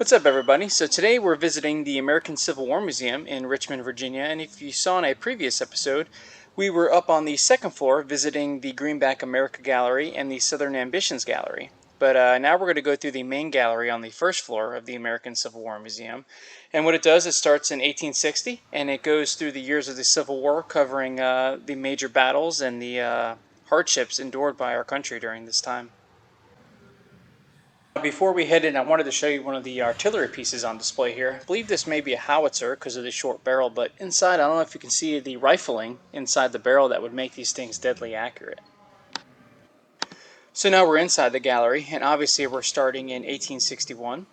What's up, everybody? So today we're visiting the American Civil War Museum in Richmond, Virginia, and if you saw in a previous episode, we were up on the second floor visiting the Greenback America Gallery and the Southern Ambitions Gallery. But now we're going to go through the main gallery on the first floor of the American Civil War Museum. And what it does, it starts in 1860, and it goes through the years of the Civil War, covering the major battles and the hardships endured by our country during this time. Before we head in, I wanted to show you one of the artillery pieces on display here. I believe this may be a howitzer because of the short barrel, but inside, I don't know if you can see the rifling inside the barrel that would make these things deadly accurate. So now we're inside the gallery, and obviously we're starting in 1861.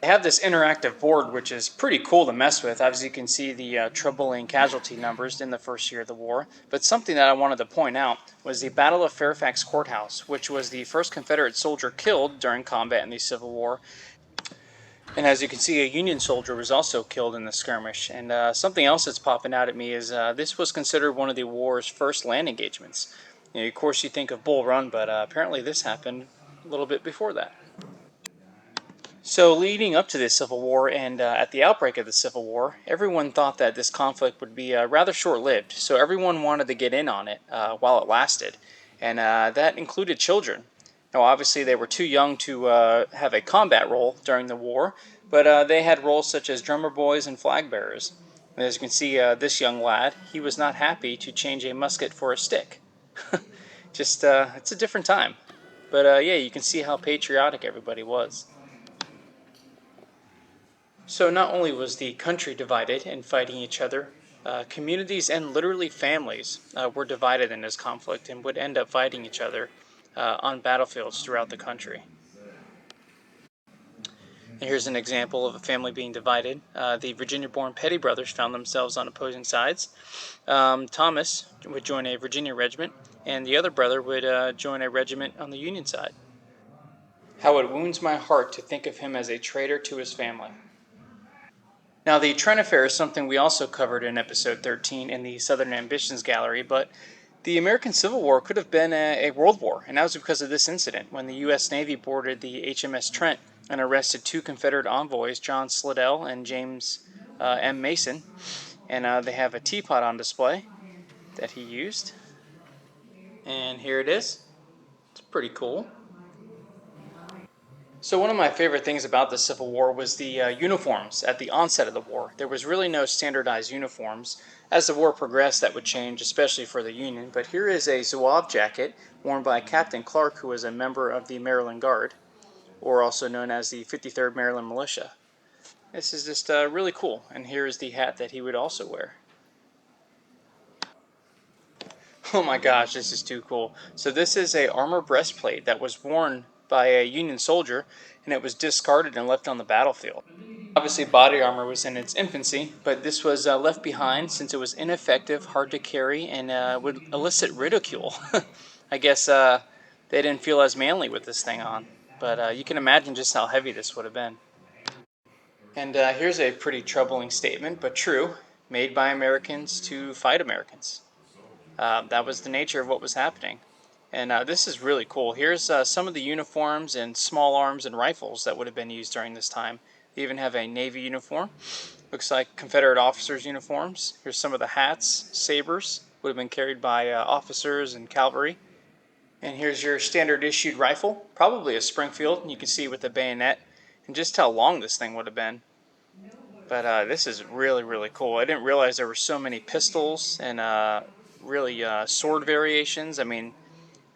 They have this interactive board, which is pretty cool to mess with. As you can see, the troubling casualty numbers in the first year of the war. But something that I wanted to point out was the Battle of Fairfax Courthouse, which was the first Confederate soldier killed during combat in the Civil War. And as you can see, a Union soldier was also killed in the skirmish. And something else that's popping out at me is this was considered one of the war's first land engagements. Of course, you think of Bull Run, but apparently this happened a little bit before that. So leading up to the Civil War and at the outbreak of the Civil War, everyone thought that this conflict would be rather short-lived. So everyone wanted to get in on it while it lasted. And that included children. Now obviously they were too young to have a combat role during the war, but they had roles such as drummer boys and flag bearers. And as you can see, this young lad, he was not happy to change a musket for a stick. Just, it's a different time. But yeah, you can see how patriotic everybody was. So not only was the country divided and fighting each other, communities and literally families were divided in this conflict and would end up fighting each other on battlefields throughout the country. And here's an example of a family being divided. The Virginia-born Petty brothers found themselves on opposing sides. Thomas would join a Virginia regiment, and the other brother would join a regiment on the Union side. How it wounds my heart to think of him as a traitor to his family. Now, the Trent Affair is something we also covered in episode 13 in the Southern Ambitions Gallery, but the American Civil War could have been a world war, and that was because of this incident when the U.S. Navy boarded the HMS Trent and arrested two Confederate envoys, John Slidell and James M. Mason, and they have a teapot on display that he used, and here it is. It's pretty cool. So one of my favorite things about the Civil War was the uniforms at the onset of the war. There was really no standardized uniforms. As the war progressed, that would change, especially for the Union. But here is a Zouave jacket worn by Captain Clark, who was a member of the Maryland Guard, or also known as the 53rd Maryland Militia. This is just really cool. And here is the hat that he would also wear. Oh my gosh, this is too cool. So this is a armor breastplate that was worn by a Union soldier, and it was discarded and left on the battlefield. Obviously, body armor was in its infancy, but this was left behind since it was ineffective, hard to carry, and would elicit ridicule. I guess they didn't feel as manly with this thing on, but you can imagine just how heavy this would have been. And here's a pretty troubling statement, but true, made by Americans to fight Americans. That was the nature of what was happening. And this is really cool. Here's some of the uniforms and small arms and rifles that would have been used during this time. They even have a Navy uniform. Looks like Confederate officers' uniforms. Here's some of the hats, sabers, would have been carried by officers and cavalry. And here's your standard issued rifle, probably a Springfield, and you can see with the bayonet, and just how long this thing would have been. But this is really, really cool. I didn't realize there were so many pistols and really sword variations. I mean,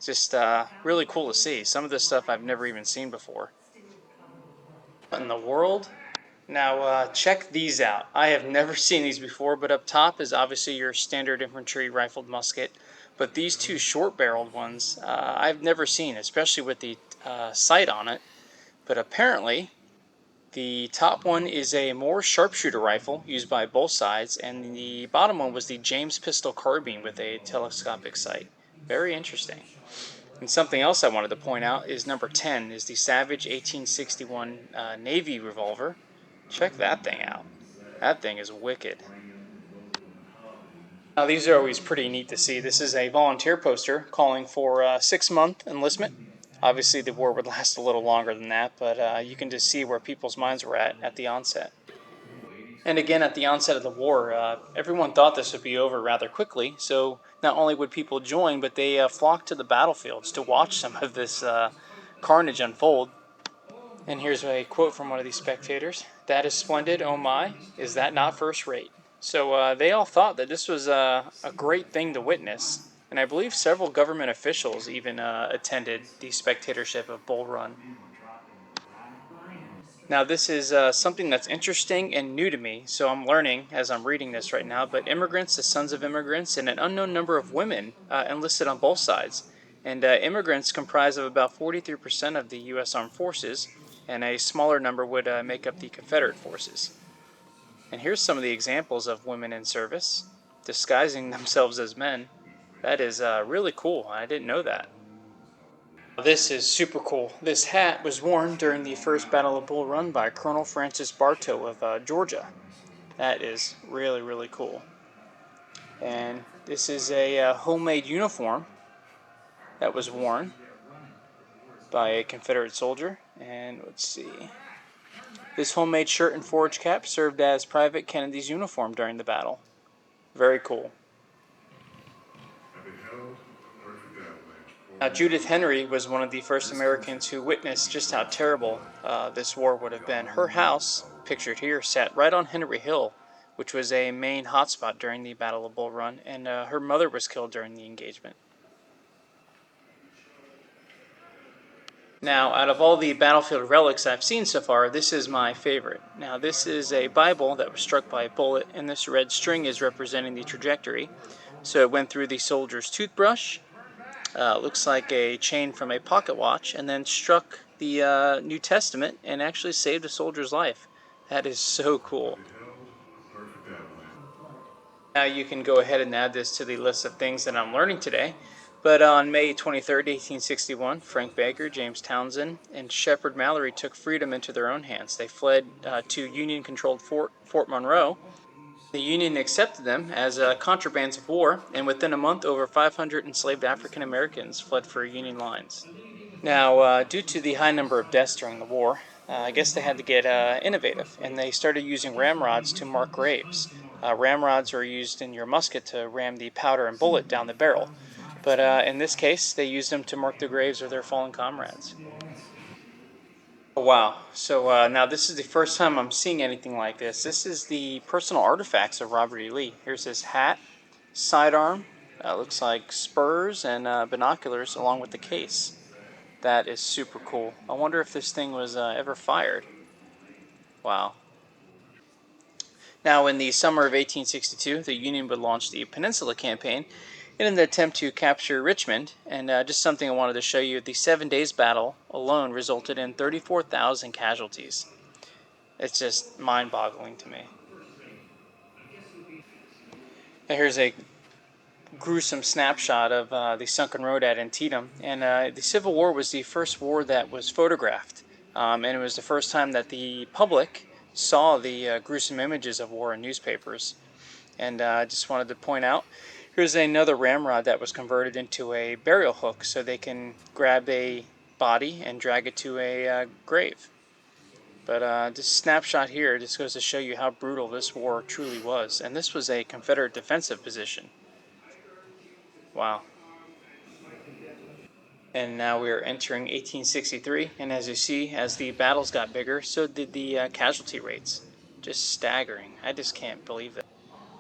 just really cool to see. Some of this stuff I've never even seen before. What in the world? Now check these out. I have never seen these before, but up top is obviously your standard infantry rifled musket. But these two short-barreled ones I've never seen, especially with the sight on it. But apparently the top one is a more sharpshooter rifle used by both sides, and the bottom one was the James pistol carbine with a telescopic sight. Very interesting. And something else I wanted to point out is number 10 is the Savage 1861 Navy revolver. Check that thing out. That thing is wicked. Now these are always pretty neat to see. This is a volunteer poster calling for a 6-month enlistment. Obviously, the war would last a little longer than that, but you can just see where people's minds were at the onset. And again, at the onset of the war, everyone thought this would be over rather quickly. So not only would people join, but they flocked to the battlefields to watch some of this carnage unfold. And here's a quote from one of these spectators: "That is splendid, oh my, is that not first rate?" So they all thought that this was a great thing to witness. And I believe several government officials even attended the spectatorship of Bull Run. Now, this is something that's interesting and new to me, so I'm learning as I'm reading this right now. But immigrants, the sons of immigrants, and an unknown number of women enlisted on both sides. And immigrants comprise of about 43% of the U.S. Armed Forces, and a smaller number would make up the Confederate forces. And here's some of the examples of women in service, disguising themselves as men. That is really cool. I didn't know that. This is super cool. This hat was worn during the first Battle of Bull Run by Colonel Francis Bartow of Georgia. That is really, really cool. And this is a homemade uniform that was worn by a Confederate soldier. And let's see. This homemade shirt and forage cap served as Private Kennedy's uniform during the battle. Very cool. Now, Judith Henry was one of the first Americans who witnessed just how terrible this war would have been. Her house, pictured here, sat right on Henry Hill, which was a main hotspot during the Battle of Bull Run, and her mother was killed during the engagement. Now, out of all the battlefield relics I've seen so far, this is my favorite. Now, this is a Bible that was struck by a bullet, and this red string is representing the trajectory. So it went through the soldier's toothbrush, looks like a chain from a pocket watch, and then struck the New Testament and actually saved a soldier's life. That is so cool. Now you can go ahead and add this to the list of things that I'm learning today. But on May 23rd, 1861, Frank Baker, James Townsend, and Shepard Mallory took freedom into their own hands. They fled to Union-controlled Fort Monroe. The Union accepted them as contrabands of war, and within a month, over 500 enslaved African Americans fled for Union lines. Now, due to the high number of deaths during the war, I guess they had to get innovative, and they started using ramrods to mark graves. Ramrods are used in your musket to ram the powder and bullet down the barrel, but in this case, they used them to mark the graves of their fallen comrades. Oh, wow. So now this is the first time I'm seeing anything like this. This is the personal artifacts of Robert E. Lee. Here's his hat, sidearm, looks like spurs, and binoculars along with the case. That is super cool. I wonder if this thing was ever fired. Wow. Now, in the summer of 1862, the Union would launch the Peninsula Campaign in an attempt to capture Richmond. And just something I wanted to show you, the 7 Days battle alone resulted in 34,000 casualties. It's just mind-boggling to me. Now, here's a gruesome snapshot of the sunken road at Antietam. And the Civil War was the first war that was photographed. And it was the first time that the public saw the gruesome images of war in newspapers. And I just wanted to point out, here's another ramrod that was converted into a burial hook so they can grab a body and drag it to a grave. But this snapshot here just goes to show you how brutal this war truly was. And this was a Confederate defensive position. Wow. And now we are entering 1863, and as you see, as the battles got bigger, so did the casualty rates. Just staggering. I just can't believe it.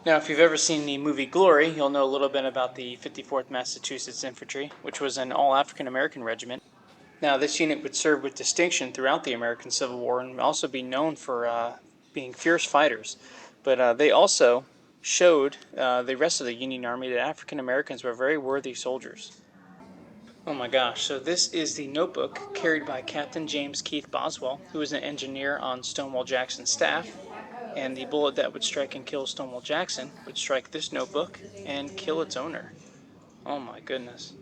Now, if you've ever seen the movie Glory, you'll know a little bit about the 54th Massachusetts Infantry, which was an all-African American regiment. Now, this unit would serve with distinction throughout the American Civil War and also be known for being fierce fighters. But they also showed the rest of the Union Army that African Americans were very worthy soldiers. Oh my gosh, so this is the notebook carried by Captain James Keith Boswell, who was an engineer on Stonewall Jackson's staff, and the bullet that would strike and kill Stonewall Jackson would strike this notebook and kill its owner. Oh my goodness.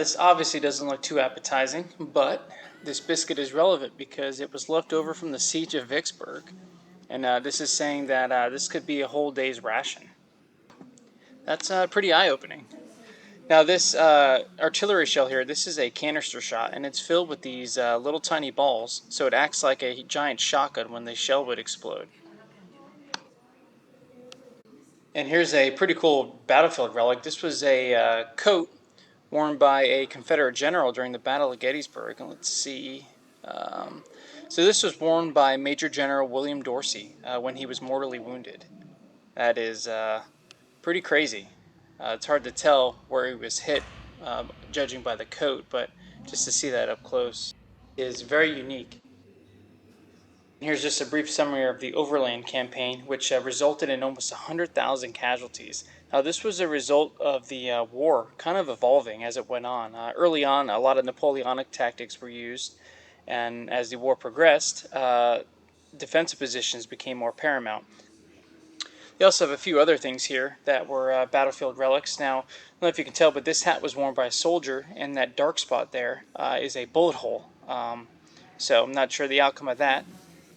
this obviously doesn't look too appetizing, but this biscuit is relevant because it was left over from the siege of Vicksburg. And this is saying that this could be a whole day's ration. That's pretty eye-opening. Now this artillery shell here, this is a canister shot, and it's filled with these little tiny balls, so it acts like a giant shotgun when the shell would explode. And here's a pretty cool battlefield relic. This was a coat worn by a Confederate general during the Battle of Gettysburg. And let's see. Um, so this was worn by Major General William Dorsey when he was mortally wounded. That is pretty crazy. It's hard to tell where he was hit, judging by the coat, but just to see that up close is very unique. Here's just a brief summary of the Overland Campaign, which resulted in almost 100,000 casualties. Now, this was a result of the war kind of evolving as it went on. Early on, a lot of Napoleonic tactics were used, and as the war progressed, defensive positions became more paramount. They also have a few other things here that were battlefield relics. Now, I don't know if you can tell, but this hat was worn by a soldier, and that dark spot there is a bullet hole. So I'm not sure the outcome of that.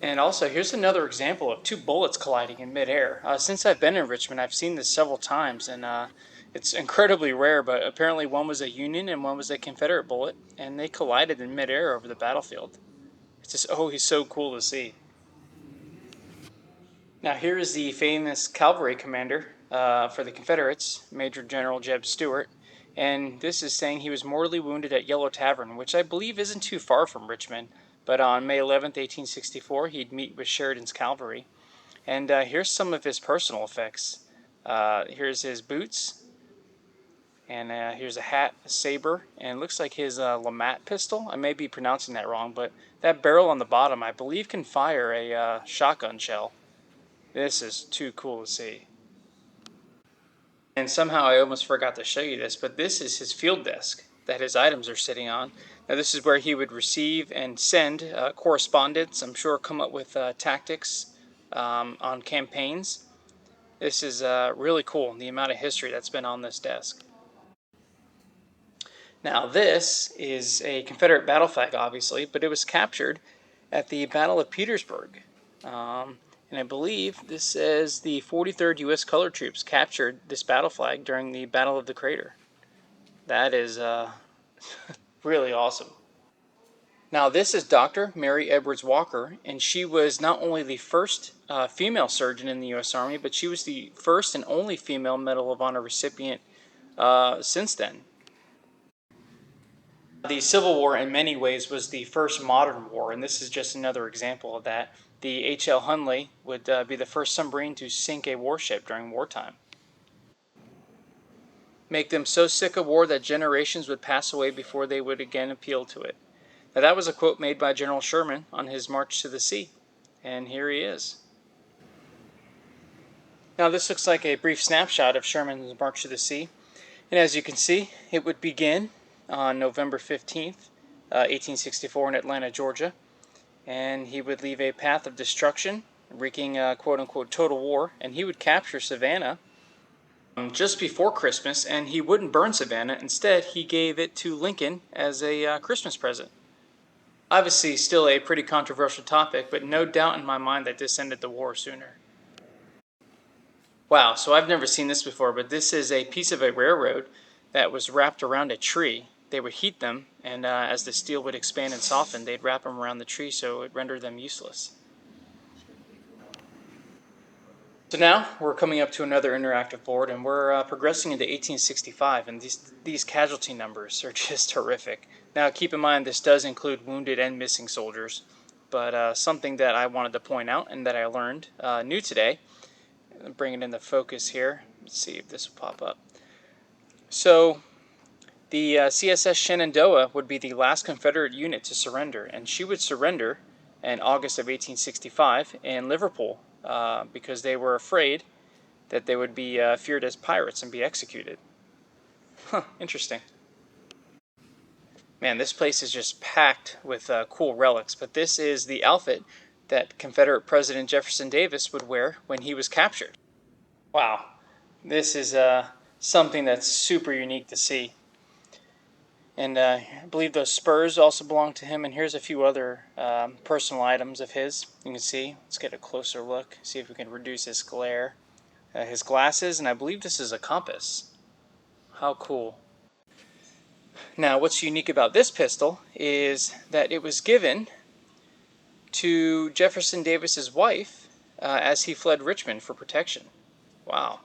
And also, here's another example of two bullets colliding in midair. Since I've been in Richmond, I've seen this several times, and it's incredibly rare, but apparently one was a Union and one was a Confederate bullet, and they collided in midair over the battlefield. It's just always so cool to see. Now, here is the famous cavalry commander for the Confederates, Major General Jeb Stuart, and this is saying he was mortally wounded at Yellow Tavern, which I believe isn't too far from Richmond. But on May 11th, 1864, he'd meet with Sheridan's cavalry. And here's some of his personal effects. Here's his boots, and here's a hat, a saber, and it looks like his Lamat pistol. I may be pronouncing that wrong, but that barrel on the bottom, I believe, can fire a shotgun shell. This is too cool to see. And somehow I almost forgot to show you this, but this is his field desk that his items are sitting on. Now, this is where he would receive and send correspondence, I'm sure come up with tactics on campaigns. This is really cool, the amount of history that's been on this desk. Now, this is a Confederate battle flag, obviously, but it was captured at the Battle of Petersburg. And I believe this says the 43rd U.S. Colored Troops captured this battle flag during the Battle of the Crater. That is really awesome. Now, this is Dr. Mary Edwards Walker, and she was not only the first female surgeon in the U.S. Army, but she was the first and only female Medal of Honor recipient since then. The Civil War, in many ways, was the first modern war, and this is just another example of that. The H.L. Hunley would be the first submarine to sink a warship during wartime. Make them so sick of war that generations would pass away before they would again appeal to it. Now, that was a quote made by General Sherman on his march to the sea, and here he is. Now, this looks like a brief snapshot of Sherman's march to the sea, and as you can see, it would begin on November 15th, 1864 in Atlanta, Georgia, and he would leave a path of destruction, wreaking quote-unquote total war, and he would capture Savannah just before Christmas, and he wouldn't burn Savannah. Instead, he gave it to Lincoln as a Christmas present. Obviously, still a pretty controversial topic, but no doubt in my mind that this ended the war sooner. Wow, so I've never seen this before, but this is a piece of a railroad that was wrapped around a tree. They would heat them, and as the steel would expand and soften, they'd wrap them around the tree so it rendered them useless. So now we're coming up to another interactive board, and we're progressing into 1865, and these casualty numbers are just horrific. Now, keep in mind this does include wounded and missing soldiers, but something that I wanted to point out and that I learned new today, bring it into focus here. Let's see if this will pop up. So the CSS Shenandoah would be the last Confederate unit to surrender, and she would surrender in August of 1865 in Liverpool because they were afraid that they would be feared as pirates and be executed. Huh, interesting. Man, this place is just packed with cool relics, but this is the outfit that Confederate President Jefferson Davis would wear when he was captured. Wow, this is something that's super unique to see. And I believe those spurs also belong to him. And here's a few other personal items of his. You can see. Let's get a closer look. See if we can reduce his glare. His glasses, and I believe this is a compass. How cool. Now, what's unique about this pistol is that it was given to Jefferson Davis's wife as he fled Richmond for protection. Wow.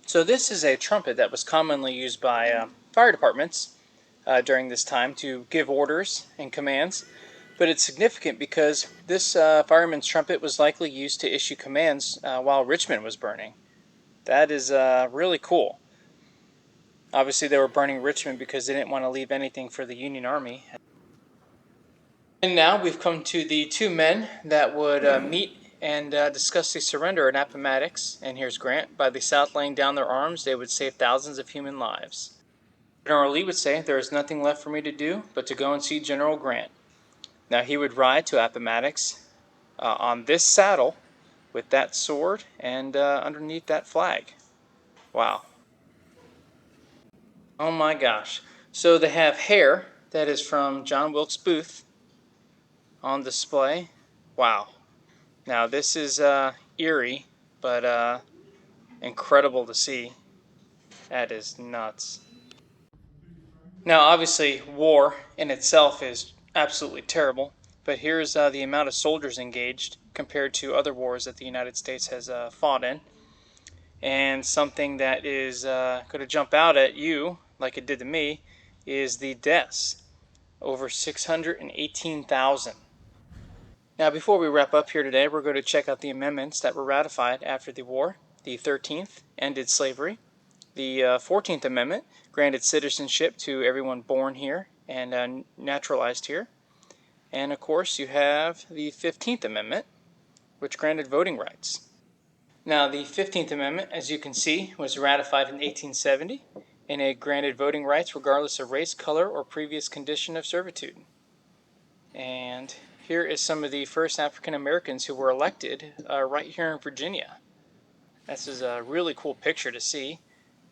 So this is a trumpet that was commonly used by fire departments during this time to give orders and commands. But it's significant because this fireman's trumpet was likely used to issue commands while Richmond was burning. That is really cool. Obviously, they were burning Richmond because they didn't want to leave anything for the Union Army. And now we've come to the two men that would meet and discuss the surrender at Appomattox. And here's Grant. By the South laying down their arms, they would save thousands of human lives. General Lee would say, "There is nothing left for me to do but to go and see General Grant." Now he would ride to Appomattox on this saddle with that sword and underneath that flag. Wow. Oh my gosh. So they have hair that is from John Wilkes Booth on display. Wow. Now this is eerie, but incredible to see. That is nuts. Now obviously war in itself is absolutely terrible, but here's the amount of soldiers engaged compared to other wars that the United States has fought in. And something that is going to jump out at you, like it did to me, is the deaths. Over 618,000. Now, before we wrap up here today, we're going to check out the amendments that were ratified after the war. The 13th ended slavery. The 14th Amendment granted citizenship to everyone born here and naturalized here. And of course, you have the 15th Amendment, which granted voting rights. Now, the 15th Amendment, as you can see, was ratified in 1870, and it granted voting rights regardless of race, color, or previous condition of servitude. And here is some of the first African Americans who were elected right here in Virginia. This is a really cool picture to see,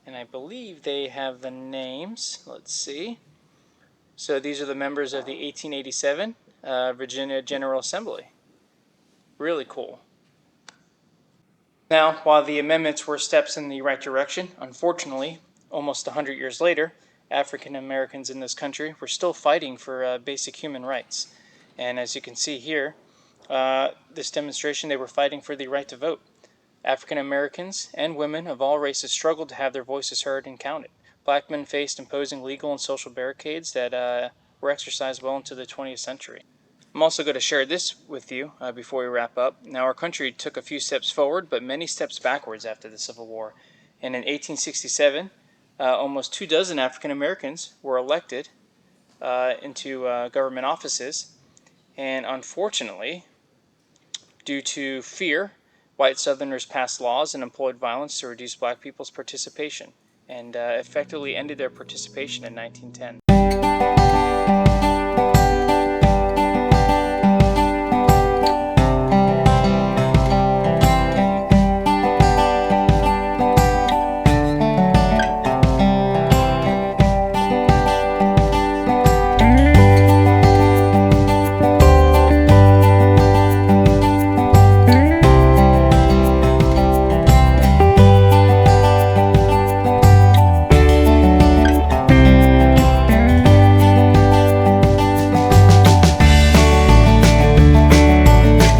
and I believe they have the names. Let's see. So these are the members of the 1887 Virginia General Assembly. Really cool. Now, while the amendments were steps in the right direction, unfortunately, almost 100 years later, African Americans in this country were still fighting for basic human rights. And as you can see here, this demonstration, they were fighting for the right to vote. African Americans and women of all races struggled to have their voices heard and counted. Black men faced imposing legal and social barricades that were exercised well into the 20th century. I'm also going to share this with you before we wrap up. Now, our country took a few steps forward, but many steps backwards after the Civil War. And in 1867, almost 24 African Americans were elected into government offices. And unfortunately, due to fear, white Southerners passed laws and employed violence to reduce black people's participation and effectively ended their participation in 1910.